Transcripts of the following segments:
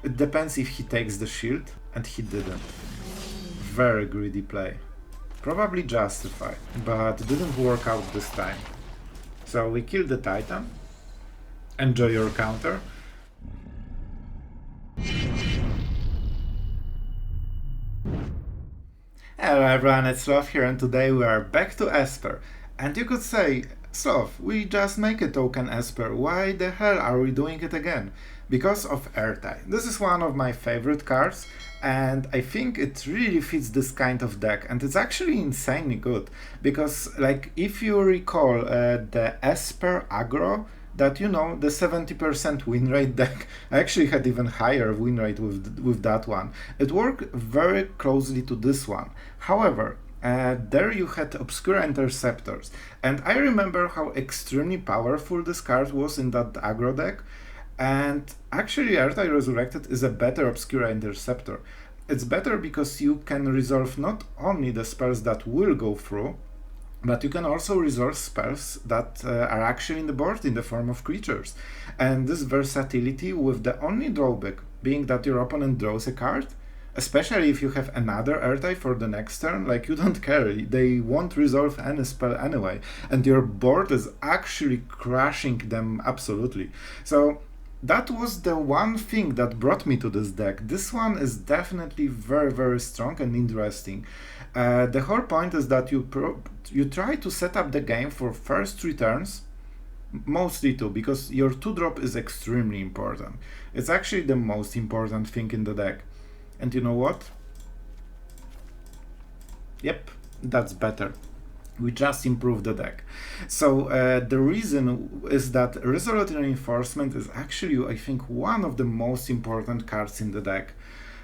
It depends if he takes the shield, and he didn't. Very greedy play. Probably justified, but didn't work out this time. So we kill the Titan. Enjoy your counter. Hello everyone, it's Sloth here, and today we are back to Esper. And you could say, Sloth, we just make a token Esper, why the hell are we doing it again? Because of Ertai. This is one of my favorite cards, and I think it really fits this kind of deck, and it's actually insanely good. Because, like, if you recall the Esper aggro, that, you know, the 70% win rate deck, I actually had even higher win rate with that one. It worked very closely to this one. However, there you had Obscura Interceptors, and I remember how extremely powerful this card was in that aggro deck, and actually Ertai Resurrected is a better Obscura Interceptor. It's better because you can resolve not only the spells that will go through, but you can also resolve spells that are actually in the board in the form of creatures. And this versatility, with the only drawback being that your opponent draws a card, especially if you have another Ertai for the next turn, like, you don't care, they won't resolve any spell anyway, and your board is actually crushing them absolutely. So that was the one thing that brought me to this deck. This one is definitely very, very strong and interesting. The whole point is that you try to set up the game for first 3 turns, mostly 2, because your 2-drop is extremely important. It's actually the most important thing in the deck. And you know what? Yep, that's better. We just improved the deck. So the reason is that Resolute Reinforcement is actually, I think, one of the most important cards in the deck.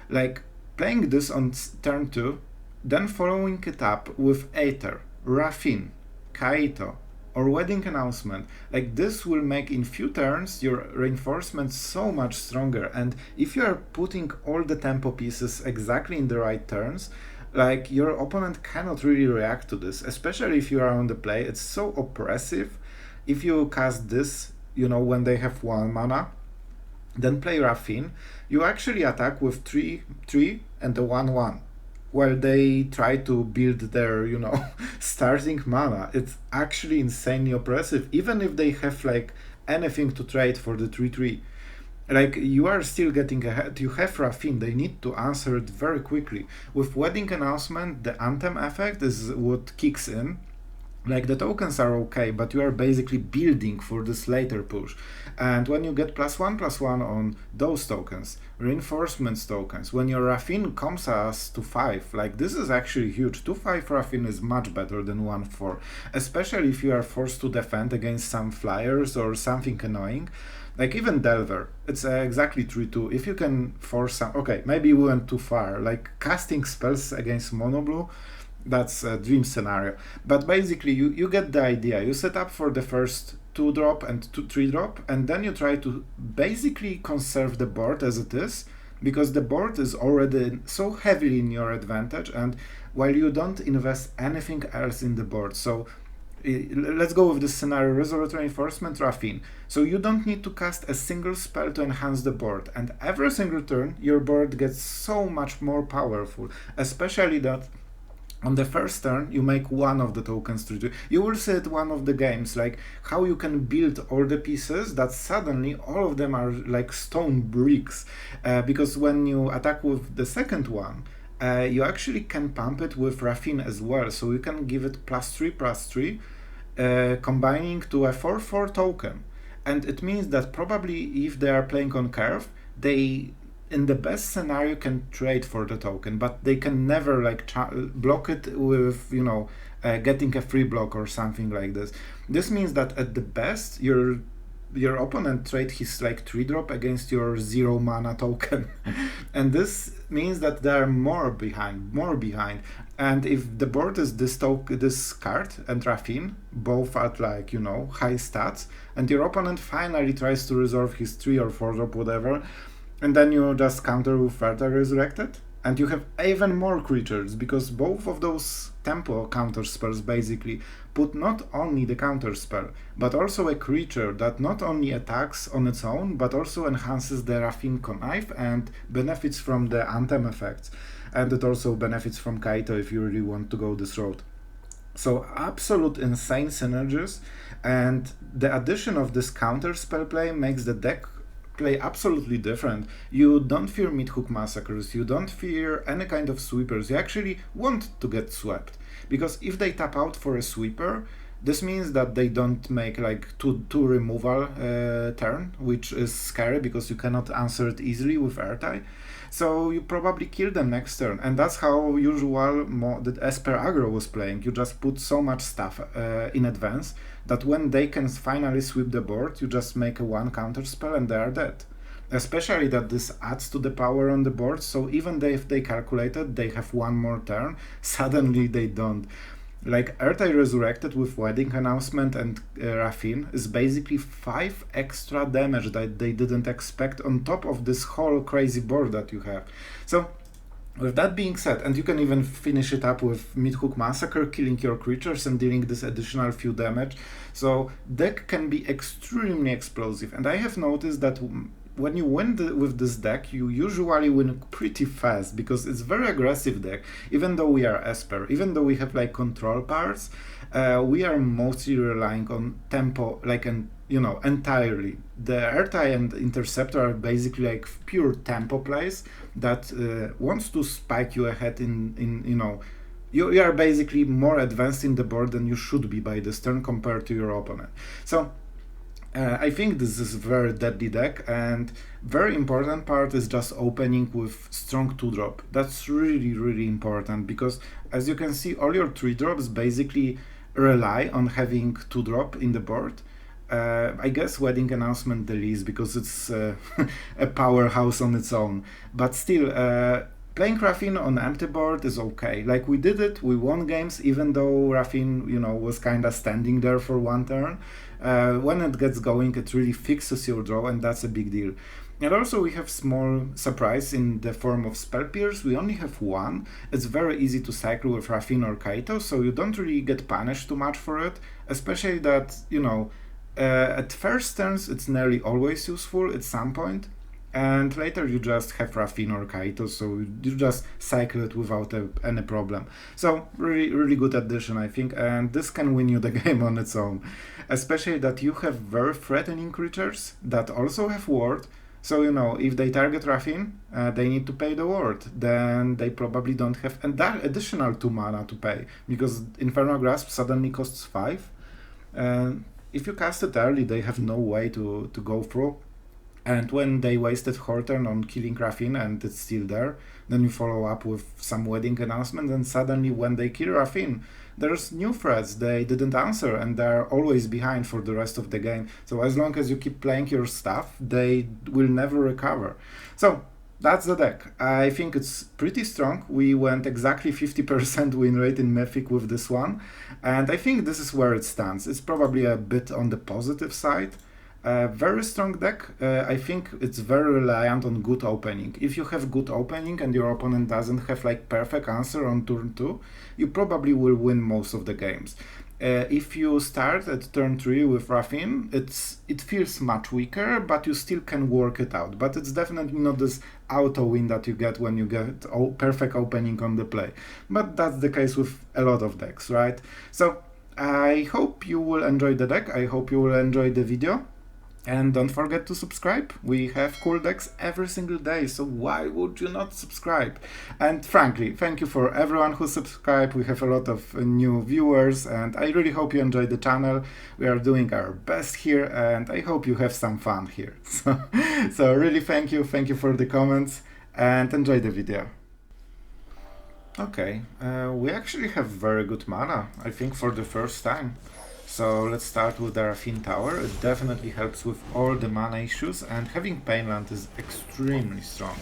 Like, playing this on turn 2, then following it up with Aether, Raffine, Kaito, or Wedding Announcement, like, this will make in few turns your reinforcements so much stronger. And if you are putting all the tempo pieces exactly in the right turns, like, your opponent cannot really react to this, especially if you are on the play. It's so oppressive. If you cast this, you know, when they have 1 mana, then play Raffine, you actually attack with 3/3 and a 1/1. While they try to build their, you know, starting mana. It's actually insanely oppressive, even if they have, like, anything to trade for the 3/3. Like, you are still getting ahead. You have Raffine, they need to answer it very quickly. With Wedding Announcement, the Anthem effect is what kicks in. Like, the tokens are okay, but you are basically building for this later push. And when you get +1/+1 on those tokens, reinforcements tokens, when your Raffine comes as to 5, like, this is actually huge. 2/5 Raffine is much better than 1/4, especially if you are forced to defend against some flyers or something annoying. Like, even Delver, it's exactly 3/2. If you can force some... Okay, maybe we went too far. Like, casting spells against mono blue, that's a dream scenario. But basically, you get the idea. You set up for the first 2-drop and 3-drop, and then you try to basically conserve the board as it is, because the board is already so heavily in your advantage, and while you don't invest anything else in the board. So let's go with this scenario: Resolute Reinforcement, Raffine. So you don't need to cast a single spell to enhance the board, and every single turn your board gets so much more powerful, especially that on the first turn, you make one of the tokens 3/3. You will see it one of the games, like, how you can build all the pieces that suddenly all of them are like stone bricks. Because when you attack with the second one, you actually can pump it with Raffine as well. So you can give it +3/+3, combining to a 4/4 token. And it means that probably if they are playing on curve, they, in the best scenario, can trade for the token, but they can never, like, block it with, you know, getting a free block or something like this. This means that at the best, your opponent trade his, like, 3-drop against your 0 mana token. And this means that they are more behind. And if the board is this card and Raffine, both at, like, you know, high stats, and your opponent finally tries to resolve his 3 or 4-drop, whatever, and then you just counter with Ertai Resurrected, And you have even more creatures, because both of those tempo counter spells basically put not only the counter spell, but also a creature that not only attacks on its own, but also enhances the Raffine connive and benefits from the Anthem effects. And it also benefits from Kaito if you really want to go this road. So absolute insane synergies, and the addition of this counter spell play makes the deck play absolutely different. You don't fear mid-hook massacres, you don't fear any kind of sweepers, you actually want to get swept. Because if they tap out for a sweeper, this means that they don't make like two removal turn, which is scary because you cannot answer it easily with Ertai. So you probably kill them next turn, and that's how usual the Esper aggro was playing. You just put so much stuff in advance that when they can finally sweep the board, you just make a one counter spell and they are dead. Especially that this adds to the power on the board, so even if they calculated they have one more turn, suddenly they don't. Like Ertai Resurrected with Wedding Announcement and Raffine is basically 5 extra damage that they didn't expect on top of this whole crazy board that you have. So with that being said, and you can even finish it up with Mid-Hook Massacre, killing your creatures and dealing this additional few damage. So deck can be extremely explosive, and I have noticed that when you win with this deck, you usually win pretty fast, because it's very aggressive deck. Even though we are Esper, even though we have like control parts, we are mostly relying on tempo, like entirely. The Ertai and Interceptor are basically like pure tempo plays that wants to spike you ahead in you are basically more advanced in the board than you should be by this turn compared to your opponent. So I think this is a very deadly deck, and very important part is just opening with strong 2-drop. That's really important, because as you can see, all your 3-drops basically rely on having 2-drop in the board. I guess Wedding Announcement the least, because it's a powerhouse on its own, but still playing Raffine on empty board is okay. Like we did it, we won games even though Raffine was kinda standing there for one turn. When it gets going, it really fixes your draw, and that's a big deal. And also we have small surprise in the form of Spell Pierce. We only have one. It's very easy to cycle with Raffine or Kaito, so you don't really get punished too much for it, especially that, at first turns it's nearly always useful at some point, and later you just have Raffine or Kaito, so you just cycle it without any problem. So really good addition, I think, and this can win you the game on its own. Especially that you have very threatening creatures that also have ward, so if they target Raffine, they need to pay the ward, then they probably don't have additional 2 mana to pay, because Infernal Grasp suddenly costs 5, and if you cast it early, they have no way to go through. And when they wasted Horton on killing Raffine and it's still there, then you follow up with some Wedding Announcement, and suddenly when they kill Raffine, there's new threats they didn't answer, and they're always behind for the rest of the game. So as long as you keep playing your stuff, they will never recover. So that's the deck. I think it's pretty strong. We went exactly 50% win rate in Mythic with this one, and I think this is where it stands. It's probably a bit on the positive side. Very strong deck. I think it's very reliant on good opening. If you have good opening and your opponent doesn't have like perfect answer on turn 2, you probably will win most of the games. If you start at turn 3 with Raffine, it feels much weaker, but you still can work it out. But it's definitely not this auto win that you get when you get perfect opening on the play. But that's the case with a lot of decks, right? So I hope you will enjoy the deck. I hope you will enjoy the video. And don't forget to subscribe. We have cool decks every single day, so why would you not subscribe? And frankly, thank you for everyone who subscribed. We have a lot of new viewers, and I really hope you enjoyed the channel. We are doing our best here, and I hope you have some fun here. So really thank you for the comments, and enjoy the video. Okay, we actually have very good mana, I think, for the first time. So let's start with the Raffine Tower. It definitely helps with all the mana issues, and having Painland is extremely strong.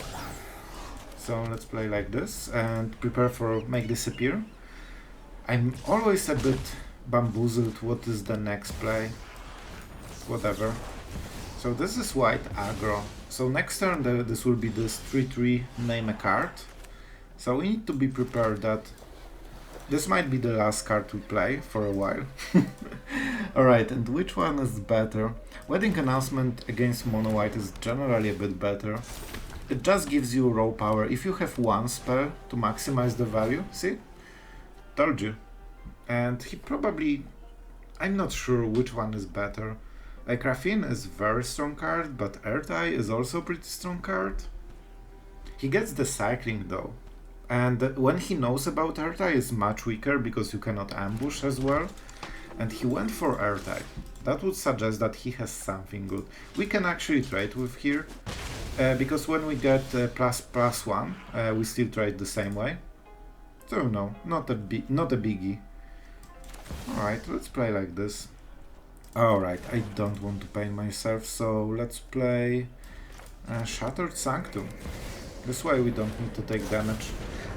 So let's play like this and prepare for make this appear. I'm always a bit bamboozled what is the next play. Whatever. So this is white aggro. So next turn this will be this 3/3 name a card. So we need to be prepared that this might be the last card we play for a while. Alright, and which one is better? Wedding Announcement against Mono White is generally a bit better. It just gives you raw power. If you have one spell to maximize the value, see? Told you. And he probably... I'm not sure which one is better. Like, Raffine is very strong card, but Ertai is also a pretty strong card. He gets the cycling though. And when he knows about Ertai, is much weaker because you cannot ambush as well. And he went for Ertai. That would suggest that he has something good. We can actually trade with here, because when we get ++1, we still trade the same way. So no, not a biggie. Alright, let's play like this. Alright, I don't want to pain myself, so let's play Shattered Sanctum. This way we don't need to take damage.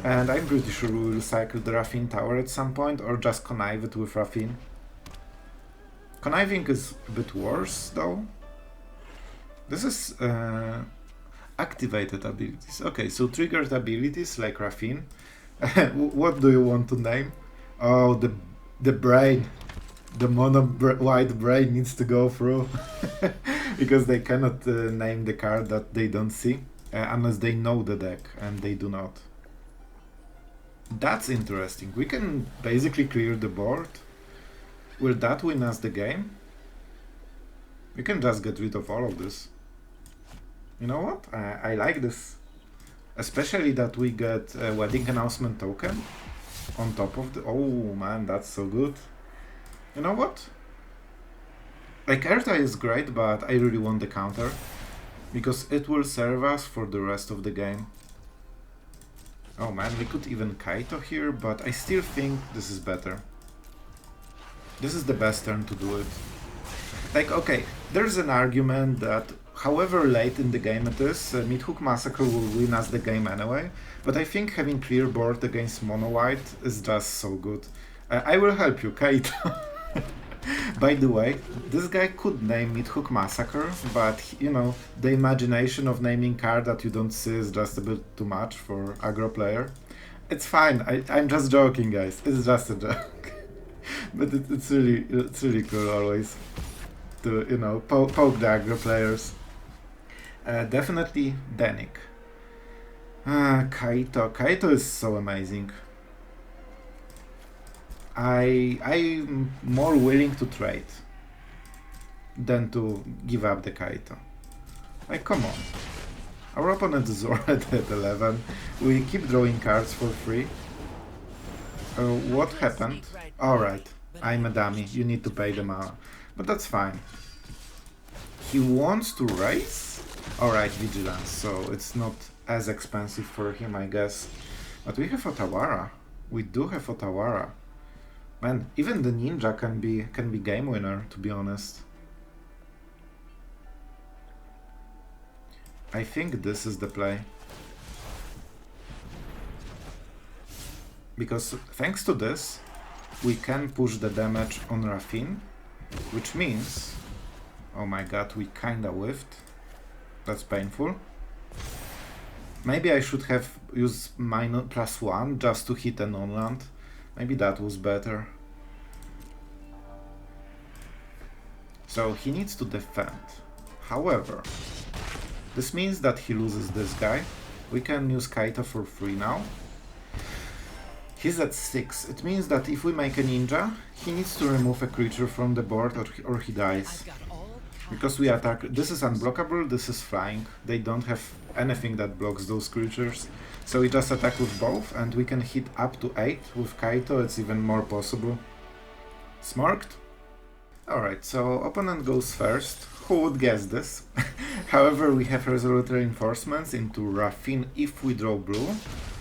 And I'm pretty sure we will cycle the Raffine tower at some point, or just connive it with Raffine. Conniving is a bit worse though. This is activated abilities. Okay, so triggered abilities like Raffine. What do you want to name? Oh, the brain. The mono-white brain needs to go through. Because they cannot name the card that they don't see. Unless they know the deck, and they do not. That's interesting. We can basically clear the board. Will that win us the game? We can just get rid of all of this. You know what? I like this. Especially that we get a Wedding Announcement token on top of the... Oh man, that's so good. You know what? Like, Ertai is great, but I really want the counter. Because it will serve us for the rest of the game. Oh man, we could even Kaito here, but I still think this is better. This is the best turn to do it. Like, okay, there's an argument that however late in the game it is, Mythic Massacre will win us the game anyway, but I think having clear board against Mono White is just so good. I will help you, Kaito. By the way, this guy could name Mythic Massacre, but, you know, the imagination of naming card that you don't see is just a bit too much for aggro player. It's fine, I'm just joking, guys. It's just a joke. But it's really cool always to, you know, poke the aggro players. Definitely Dennick. Kaito is so amazing. I'm more willing to trade than to give up the Kaito. Like, come on. Our opponent is already at 11. We keep drawing cards for free. What happened? Alright, I'm a dummy. You need to pay the mana. But that's fine. He wants to raise? Alright, Vigilance, so it's not as expensive for him, I guess. But we have Otawara. We do have Otawara. Man, even the ninja can be game winner, to be honest. I think this is the play. Because thanks to this, we can push the damage on Raffine, which means... Oh my god, we kinda whiffed. That's painful. Maybe I should have used +1 just to hit a non-land. Maybe that was better. So he needs to defend. However, this means that he loses this guy. We can use Kaito for free now. He's at 6. It means that if we make a ninja, he needs to remove a creature from the board or he dies. Because we attack... This is unblockable, this is flying. They don't have anything that blocks those creatures. So we just attack with both, and we can hit up to 8. With Kaito it's even more possible. Smirked? Alright, so opponent goes first. Who would guess this? However, we have Resolute Reinforcements into Raffine if we draw blue.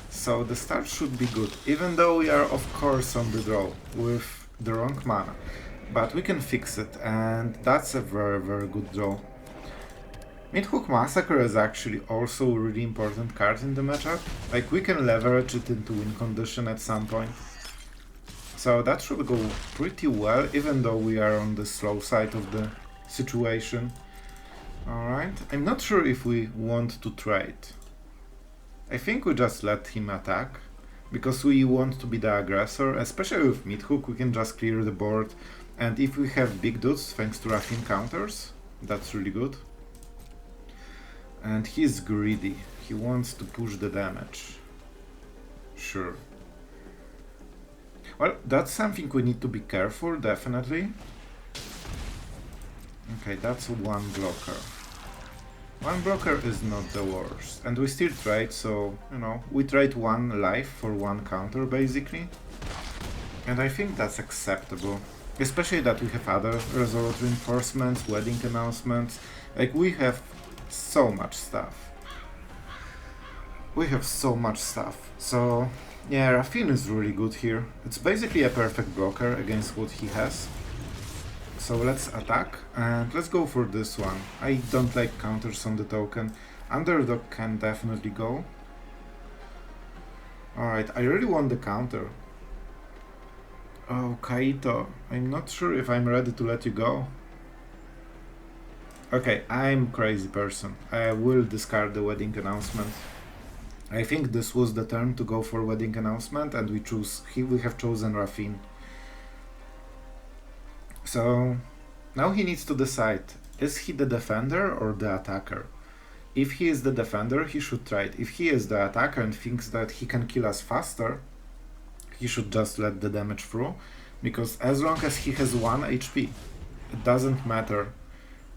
So the start should be good, even though we are of course on the draw with the wrong mana. But we can fix it, and that's a very good draw. Mythic Massacre is actually also a really important card in the matchup. Like, we can leverage it into win condition at some point. So that should go pretty well, even though we are on the slow side of the situation. Alright, I'm not sure if we want to trade. I think we just let him attack, because we want to be the aggressor, especially with mid-hook, we can just clear the board, and if we have big dudes, thanks to Raffine counters, that's really good. And he's greedy, he wants to push the damage. Sure. Well, that's something we need to be careful, definitely. Okay, that's one blocker. One blocker is not the worst. And we still trade, so, you know, we trade one life for one counter, basically. And I think that's acceptable. Especially that we have other Resolute Reinforcements, wedding announcements. Like, we have so much stuff. We have so much stuff. So, yeah, Raffine is really good here. It's basically a perfect blocker against what he has. So let's attack, and let's go for this one. I don't like counters on the token. Underdog can definitely go. Alright, I really want the counter. Oh, Kaito, I'm not sure if I'm ready to let you go. Okay, I'm crazy person. I will discard the wedding announcement. I think this was the turn to go for wedding announcement, and we have chosen Raffine. So now he needs to decide, is he the defender or the attacker? If he is the defender, he should trade. If he is the attacker and thinks that he can kill us faster, he should just let the damage through, because as long as he has 1 HP, it doesn't matter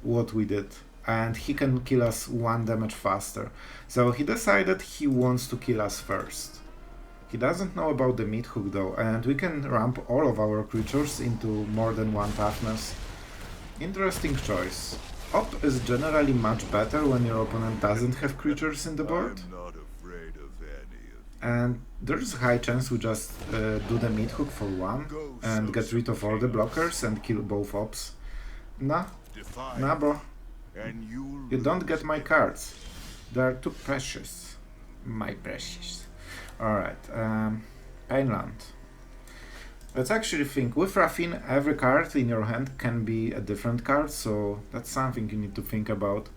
what we did, and he can kill us 1 damage faster. So he decided he wants to kill us first. He doesn't know about the mid-hook though, and we can ramp all of our creatures into more than 1 toughness. Interesting choice. Op is generally much better when your opponent doesn't have creatures in the board. And there's a high chance we just do the mid-hook for 1 and get rid of all the blockers and kill both ops. Nah, bro. You don't get my cards. They are too precious. My precious. Alright, Painland. Let's actually think. With Raffine, every card in your hand can be a different card, so that's something you need to think about.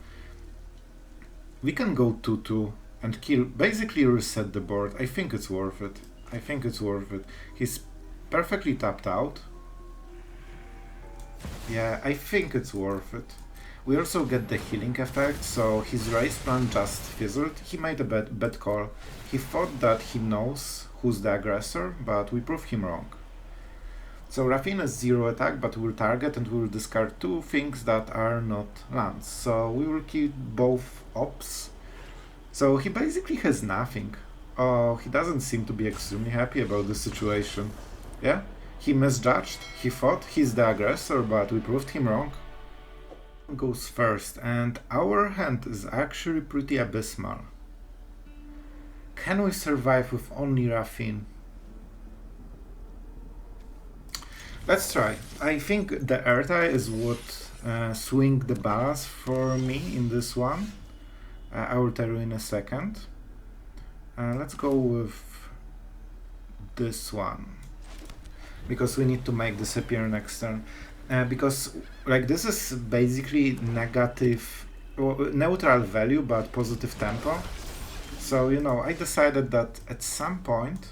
We can go 2-2 and kill, basically reset the board. I think it's worth it. He's perfectly tapped out. Yeah, I think it's worth it. We also get the healing effect, so his race plan just fizzled. He made a bad call. He thought that he knows who's the aggressor, but we proved him wrong. So Raffine is 0 attack, but we'll target and we will discard 2 things that are not lands. So we will kill both ops. So he basically has nothing. Oh, he doesn't seem to be extremely happy about the situation. Yeah, he misjudged. He thought he's the aggressor, but we proved him wrong. Goes first, and our hand is actually pretty abysmal. Can we survive with only Raffine? Let's try. I think the Ertai is what swing the balance for me in this one. I will tell you in a second. Let's go with this one, because we need to make this appear next turn. Because like this is basically negative, neutral value but positive tempo. So, you know, I decided that at some point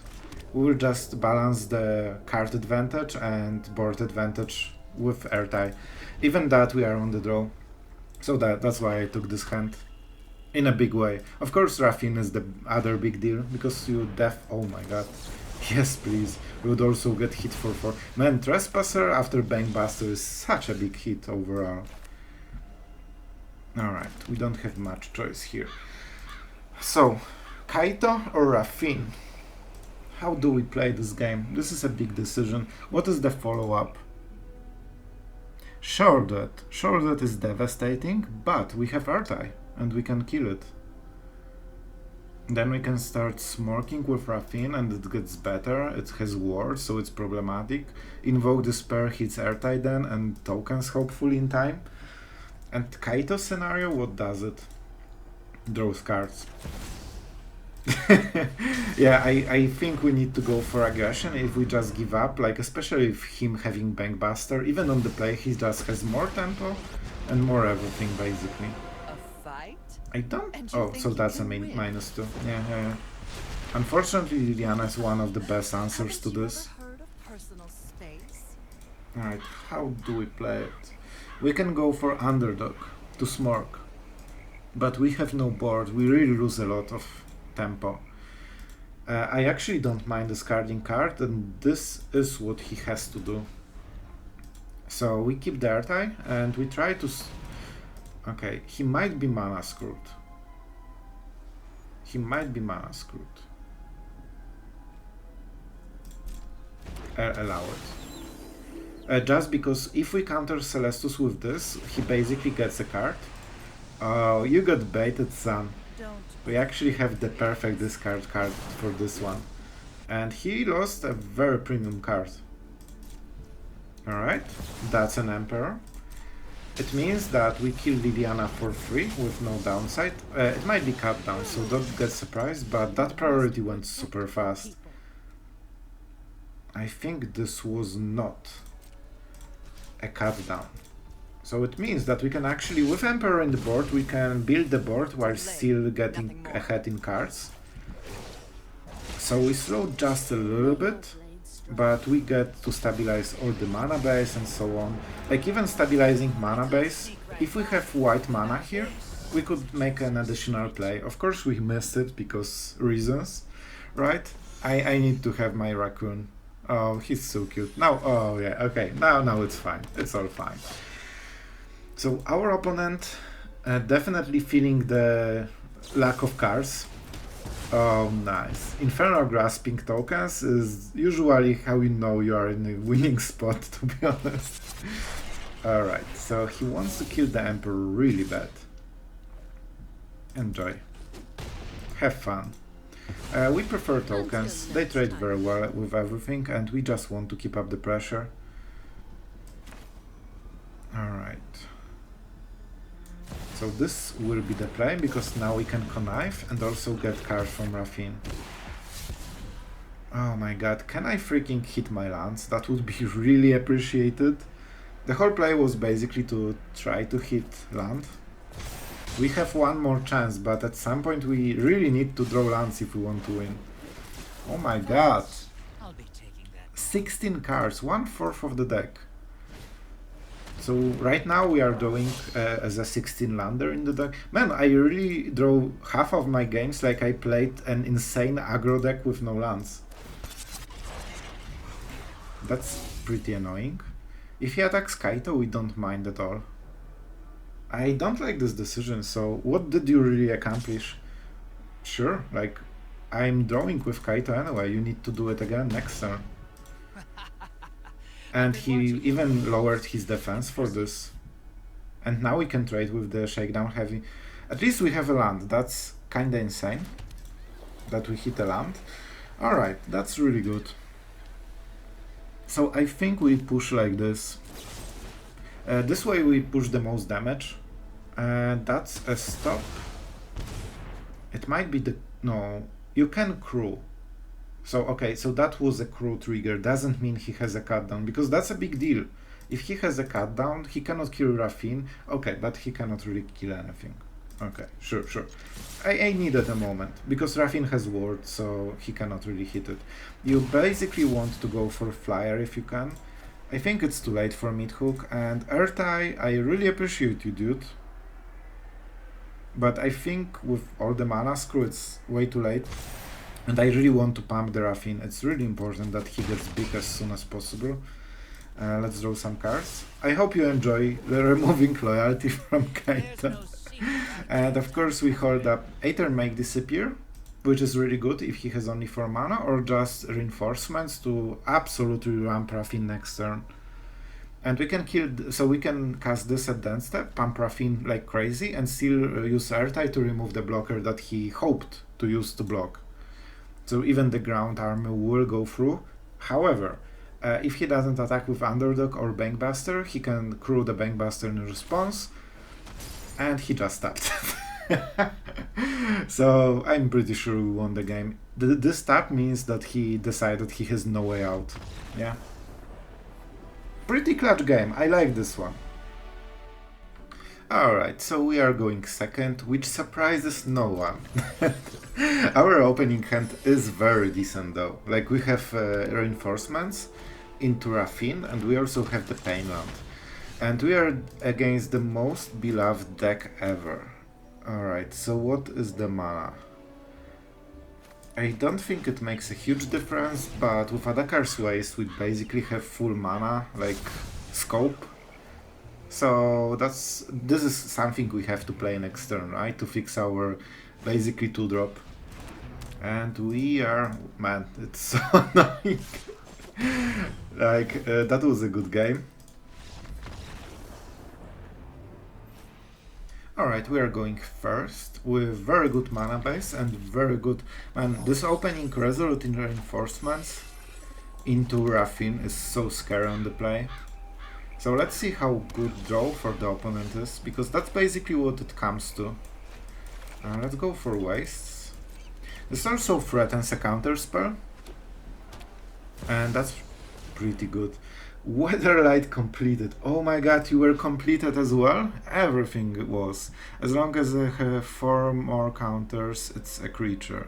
we will just balance the card advantage and board advantage with Ertai, even that we are on the draw. So that's why I took this hand in a big way. Of course Raffine is the other big deal, because you oh my god. Yes, please. We would also get hit for 4. Man, Trespasser after Bankbuster is such a big hit overall. Alright, we don't have much choice here. So, Kaito or Raffine? How do we play this game? This is a big decision. What is the follow-up? Sure that is devastating, but we have Ertai, and we can kill it. Then we can start smirking with Raffine and it gets better. It has wards, so it's problematic. Invoke Despair hits Ertai then and tokens hopefully in time. And Kaito scenario, what does it? Draws cards. Yeah, I think we need to go for aggression if we just give up, like especially if him having Bankbuster. Even on the play he just has more tempo and more everything basically. A fight? I don't... Oh, so that's a -2. Yeah. Unfortunately, Liliana is one of the best answers to this. Alright, how do we play it? We can go for Underdog to Smork, but we have no board. We really lose a lot of tempo. I actually don't mind discarding card, and this is what he has to do. So we keep the Ertai, and we try to... Okay, he might be mana screwed. Allow it. Just because if we counter Celestus with this, he basically gets a card. Oh, you got baited, son. We actually have the perfect discard card for this one. And he lost a very premium card. Alright, that's an Emperor. It means that we kill Liliana for free with no downside. It might be cut down, so don't get surprised, but that priority went super fast. I think this was not a cut down. So it means that we can actually, with Emperor in the board, we can build the board while still getting ahead in cards. So we slow just a little bit, but we get to stabilize all the mana base and so on. Like even stabilizing mana base, if we have white mana here, we could make an additional play. Of course we missed it because reasons, right? I need to have my raccoon. Oh, he's so cute. Now, oh yeah, okay, now it's fine. It's all fine. So our opponent definitely feeling the lack of cards. Oh, nice. Infernal Grasping tokens is usually how you know you are in a winning spot, to be honest. Alright, so he wants to kill the Emperor really bad. Enjoy. Have fun. We prefer tokens, they trade very well with everything, and we just want to keep up the pressure. Alright. So this will be the play, because now we can connive and also get cards from Raffine. Oh my god, can I freaking hit my lands? That would be really appreciated. The whole play was basically to try to hit land. We have one more chance, but at some point we really need to draw lands if we want to win. Oh my god. 16 cards, 1/4 of the deck. So right now we are drawing as a 16 lander in the deck. Man, I really draw half of my games like I played an insane aggro deck with no lands. That's pretty annoying. If he attacks Kaito, we don't mind at all. I don't like this decision, so what did you really accomplish? Sure, like, I'm drawing with Kaito anyway, you need to do it again next turn. And he even lowered his defense for this. And now we can trade with the Shakedown Heavy. At least we have a land, that's kinda insane. That we hit a land. Alright, that's really good. So I think we push like this. This way we push the most damage. That's a stop. It might be the... no, you can crew. So, okay, so that was a crew trigger. Doesn't mean he has a cut down, because that's a big deal. If he has a cut down, he cannot kill Raffine. Okay, but he cannot really kill anything. Okay, sure. I needed a moment, because Raffine has ward, so he cannot really hit it. You basically want to go for flyer if you can. I think it's too late for mid-hook, and Ertai, I really appreciate you, dude. But I think with all the mana screw, it's way too late. And I really want to pump the Raffine. It's really important that he gets big as soon as possible. Let's draw some cards. I hope you enjoy the removing loyalty from Kaito. And of course we hold up Aether Make Disappear, which is really good if he has only 4 mana, or just Reinforcements to absolutely ramp Raffine next turn. And we can kill, so we can cast this at the end step, pump Raffine like crazy, and still use Ertai to remove the blocker that he hoped to use to block. So even the ground army will go through. However, if he doesn't attack with Underdog or Bankbuster, he can crew the Bankbuster in response, and he just tapped. So I'm pretty sure we won the game. This tap means that he decided he has no way out. Yeah. Pretty clutch game. I like this one. Alright, so we are going second, which surprises no one. Our opening hand is very decent though. Like we have reinforcements into Raffine and we also have the Painland. And we are against the most beloved deck ever. Alright, so what is the mana? I don't think it makes a huge difference, but with Adakar's Waste we basically have full mana, like scope. So this is something we have to play next turn, right? To fix our basically 2-drop. And we are... man, it's so annoying. Like, that was a good game. Alright, we are going first with very good mana base and very good... man, this opening Resolute Reinforcements into Raffine is so scary on the play. So let's see how good draw for the opponent is, because that's basically what it comes to. Let's go for wastes. This also threatens a counter spell, and that's pretty good. Weatherlight completed. Oh my god, you were completed as well? Everything was. As long as I have 4 more counters, it's a creature.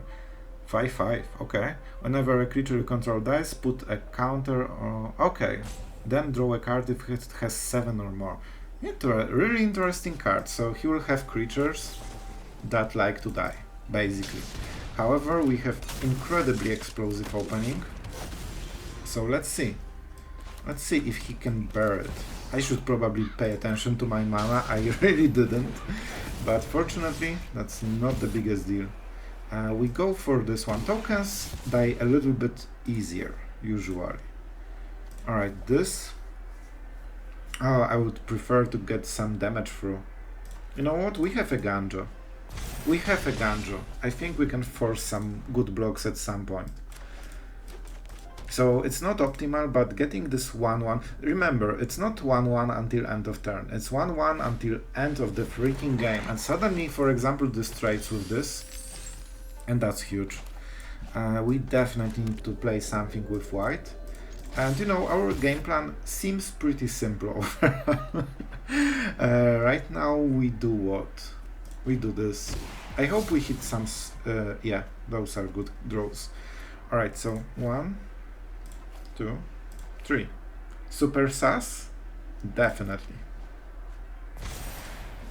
5/5, okay. Whenever a creature you control dies, put a counter or... okay. Then draw a card if it has 7 or more. Really interesting card. So he will have creatures that like to die, basically. However, we have incredibly explosive opening. So let's see. Let's see if he can bear it. I should probably pay attention to my mana. I really didn't. But fortunately, that's not the biggest deal. We go for this one. Tokens die a little bit easier, usually. Alright, this... oh, I would prefer to get some damage through. You know what? We have a Ganjo. We have a Ganjo. I think we can force some good blocks at some point. So it's not optimal, but getting this 1/1... remember, it's not 1/1 until end of turn. It's 1/1 until end of the freaking game. And suddenly, for example, this trades with this. And that's huge. We definitely need to play something with white. And you know, our game plan seems pretty simple overall. Right now we do what? We do this. I hope we hit some... yeah, those are good draws. Alright, so 1, 2, 3. Super sus? Definitely.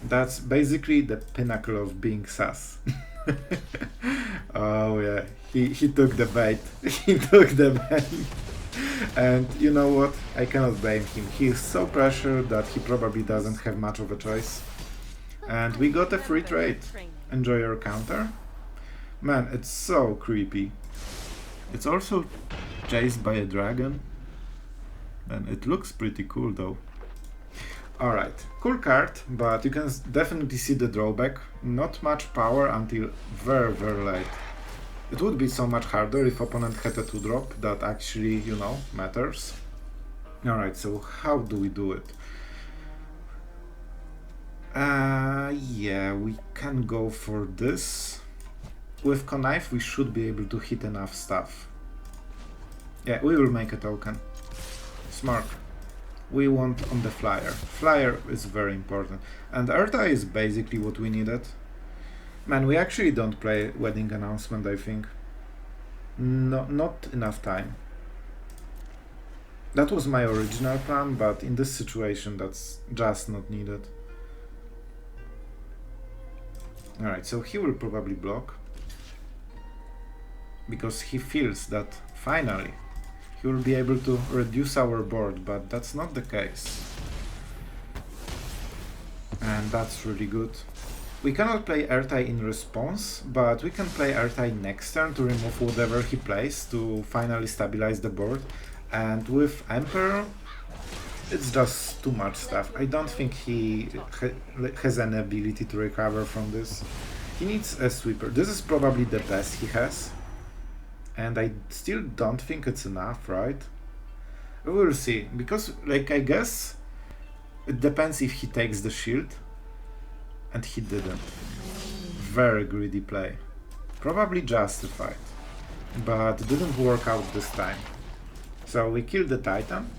That's basically the pinnacle of being sus. Oh yeah, he took the bait. He took the bait. And you know what? I cannot blame him. He is so pressured that he probably doesn't have much of a choice. And we got a free trade. Enjoy your counter. Man, it's so creepy. It's also chased by a dragon. And it looks pretty cool though. Alright, cool card, but you can definitely see the drawback. Not much power until very, very late. It would be so much harder if opponent had a 2-drop that actually, you know, matters. Alright, so how do we do it? Yeah, we can go for this. With Connive we should be able to hit enough stuff. Yeah, we will make a token. Smart. We want on the flyer. Flyer is very important. And Ertai is basically what we needed. Man, we actually don't play Wedding Announcement, I think. No, not enough time. That was my original plan, but in this situation that's just not needed. Alright, so he will probably block. Because he feels that finally he will be able to reduce our board, but that's not the case. And that's really good. We cannot play Ertai in response, but we can play Ertai next turn to remove whatever he plays to finally stabilize the board. And with Emperor, it's just too much stuff. I don't think he has an ability to recover from this. He needs a sweeper. This is probably the best he has. And I still don't think it's enough, right? We will see. Because, like, I guess it depends if he takes the shield. And he didn't. Very greedy play. Probably justified. But didn't work out this time. So we killed the Titan.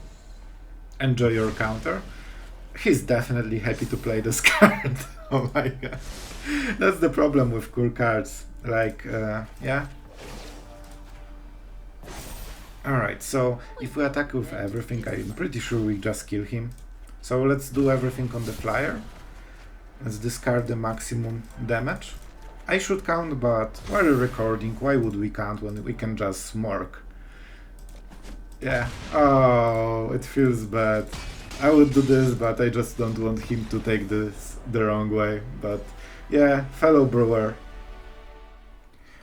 Enjoy your counter. He's definitely happy to play this card. Oh my god. That's the problem with cool cards. Like, yeah. Alright, so if we attack with everything, I'm pretty sure we just kill him. So let's do everything on the flyer. Let's discard the maximum damage. I should count, but while recording, why would we count when we can just smirk? Yeah. Oh, it feels bad. I would do this, but I just don't want him to take this the wrong way. But yeah, fellow brewer.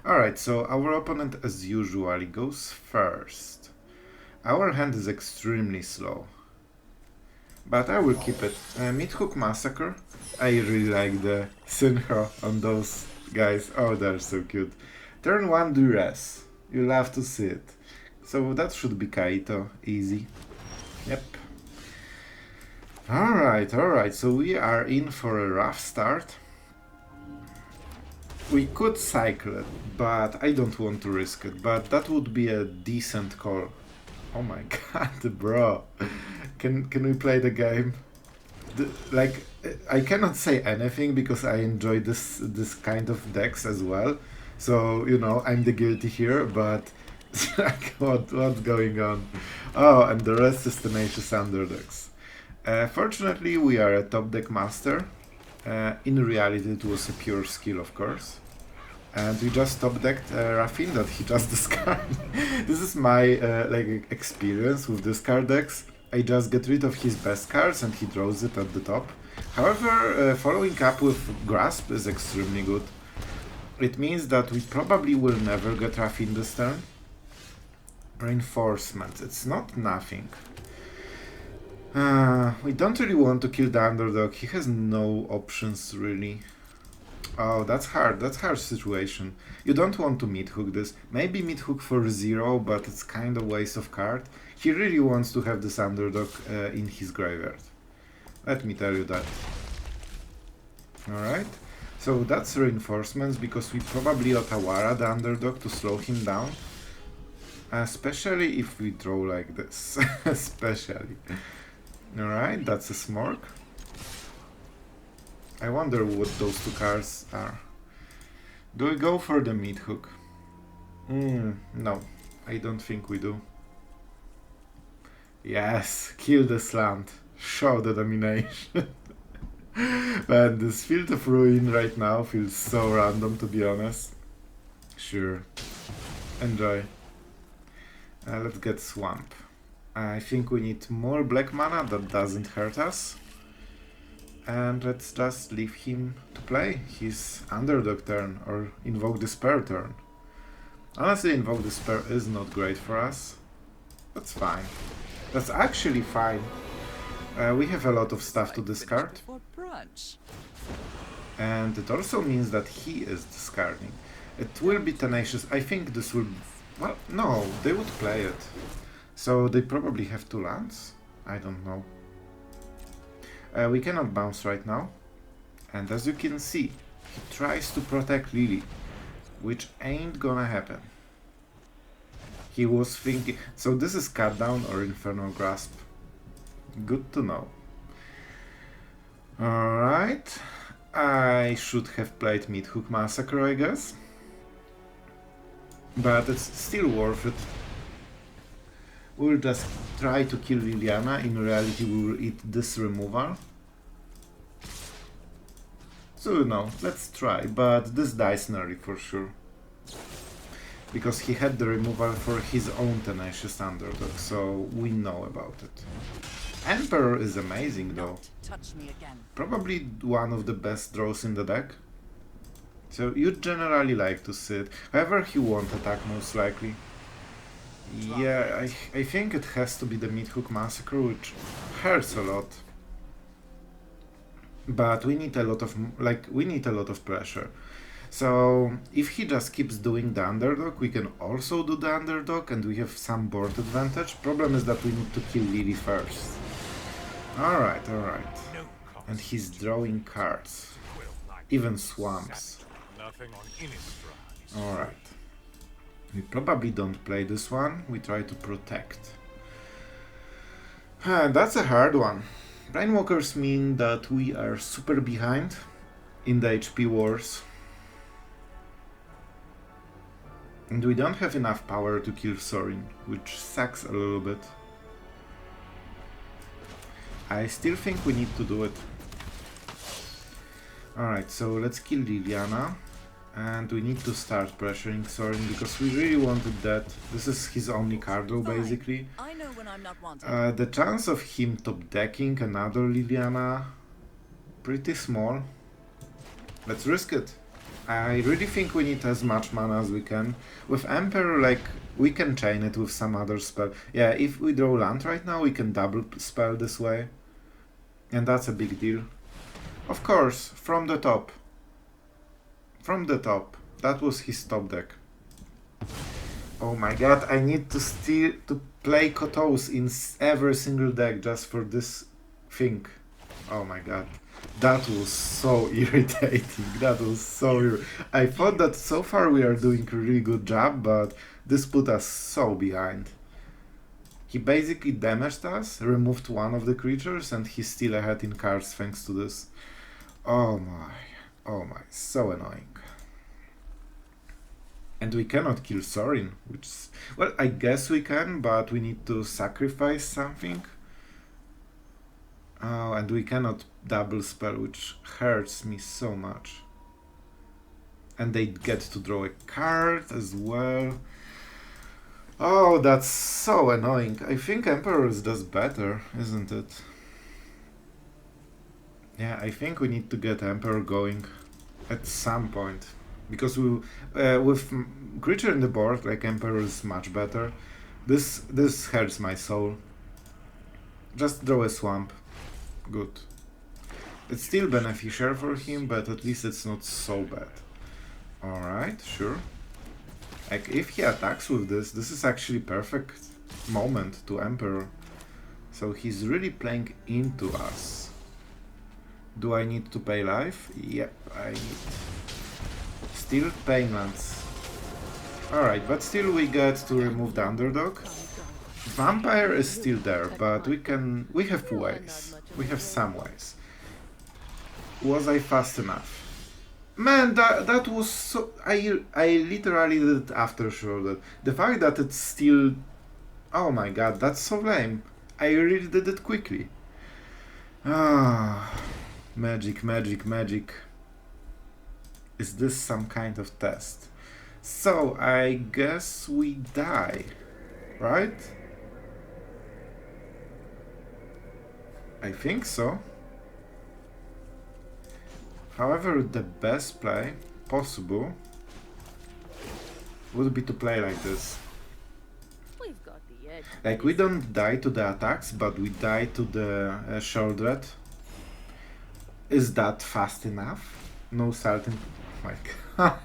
Alright, so our opponent as usual goes first. Our hand is extremely slow. But I will keep it. Mythic Massacre. I really like the synchro on those guys. Oh, they're so cute. Turn 1 Duress. You love to see it. So that should be Kaito. Easy. Yep. Alright. So we are in for a rough start. We could cycle it, but I don't want to risk it. But that would be a decent call. Oh my god, bro. Can we play the game? Like, I cannot say anything because I enjoy this kind of decks as well. So, you know, I'm the guilty here, but like, what's going on? Oh, and the rest is Tenacious Underdogs. Fortunately, we are a top deck master. In reality, it was a pure skill, of course. And we just top decked Raffine that he just discarded. This is my like experience with this card decks. I just get rid of his best cards and he draws it at the top. However, following up with Grasp is extremely good. It means that we probably will never get Raffine this turn. Reinforcements, it's not nothing. We don't really want to kill the underdog, he has no options really. Oh, that's hard situation. You don't want to mid-hook this. Maybe mid-hook for 0, but it's kind of waste of card. He really wants to have this underdog in his graveyard. Let me tell you that. Alright, so that's reinforcements because we probably Otawara the underdog to slow him down. Especially if we draw like this. Especially. Alright, that's a Smork. I wonder what those two cards are. Do we go for the mid-hook? No, I don't think we do. Yes, kill the slant. Show the domination. Man, this Field of Ruin right now feels so random, to be honest. Sure. Enjoy. Let's get Swamp. I think we need more black mana, that doesn't hurt us. And let's just leave him to play his underdog turn or invoke despair turn. Honestly, invoke despair is not great for us. That's fine. That's actually fine. We have a lot of stuff to discard. And it also means that he is discarding. It will be Tenacious. I think this will... Well, no, they would play it. So they probably have 2 lands? I don't know. We cannot bounce right now. And as you can see, he tries to protect Lily, which ain't gonna happen. He was thinking... So this is Cut Down or Infernal Grasp. Good to know. Alright. I should have played Mythic Massacre, I guess. But it's still worth it. We'll just try to kill Liliana. In reality, we will eat this removal. So, no, let's try. But this dies nearly for sure. Because he had the removal for his own Tenacious Underdog, so we know about it. Emperor is amazing though. Probably one of the best draws in the deck. So you generally like to see it. However, he won't attack most likely. Yeah, I think it has to be the Mythic Massacre, which hurts a lot. But we need a lot of pressure. So if he just keeps doing the underdog, we can also do the underdog and we have some board advantage. Problem is that we need to kill Lily first. Alright. And he's drawing cards. Even swamps. Alright. We probably don't play this one. We try to protect. That's a hard one. Brainwalkers mean that we are super behind in the HP wars. And we don't have enough power to kill Sorin, which sucks a little bit. I still think we need to do it. Alright, so let's kill Liliana. And we need to start pressuring Sorin because we really wanted that. This is his only card though, basically. I know when I'm not wanted. The chance of him top decking another Liliana, pretty small. Let's risk it. I really think we need as much mana as we can. With Emperor, like, we can chain it with some other spell. Yeah, if we draw land right now, we can double spell this way. And that's a big deal. Of course, from the top. From the top. That was his top deck. Oh my god, I need to play Kotos in every single deck just for this thing. Oh my god. That was so irritating. That was so I thought that so far we are doing a really good job, but this put us so behind. He basically damaged us, removed one of the creatures, and he's still ahead in cards thanks to this. Oh my, so annoying. And we cannot kill Sorin, which, well, I guess we can, but we need to sacrifice something. Oh, and we cannot double spell, which hurts me so much. And they get to draw a card as well. Oh, that's so annoying. I think Emperors does better, isn't it? Yeah, I think we need to get Emperor going at some point. Because we, with creature in the board, like Emperor is much better. This hurts my soul. Just draw a swamp. Good. It's still beneficial for him, but at least it's not so bad. Alright, sure. Like, if he attacks with this is actually perfect moment to Emperor. So he's really playing into us. Do I need to pay life? Yep, I need. Still paying lands. Alright, but still we get to remove the underdog. Vampire is still there, but we have ways. We have some ways. Was I fast enough? Man, that was so... I literally did it after shoulder. The fact that it's still... Oh my god, that's so lame. I really did it quickly. Ah, magic, magic, magic. Is this some kind of test? So, I guess we die, right? I think so. However, the best play possible would be to play like this. We've got the edge. Like, we don't die to the attacks, but we die to the shoulder. Is that fast enough? No certain. Like,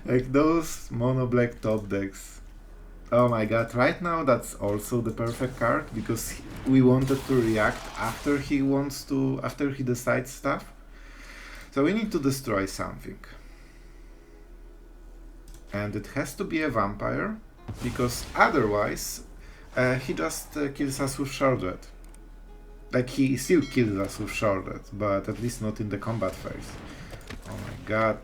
like those mono black top decks. Oh my god, right now that's also the perfect card because we wanted to react after he decides stuff. So we need to destroy something. And it has to be a vampire, because otherwise he just kills us with Sharded. Like, he still kills us with Sharded, but at least not in the combat phase. Oh my god.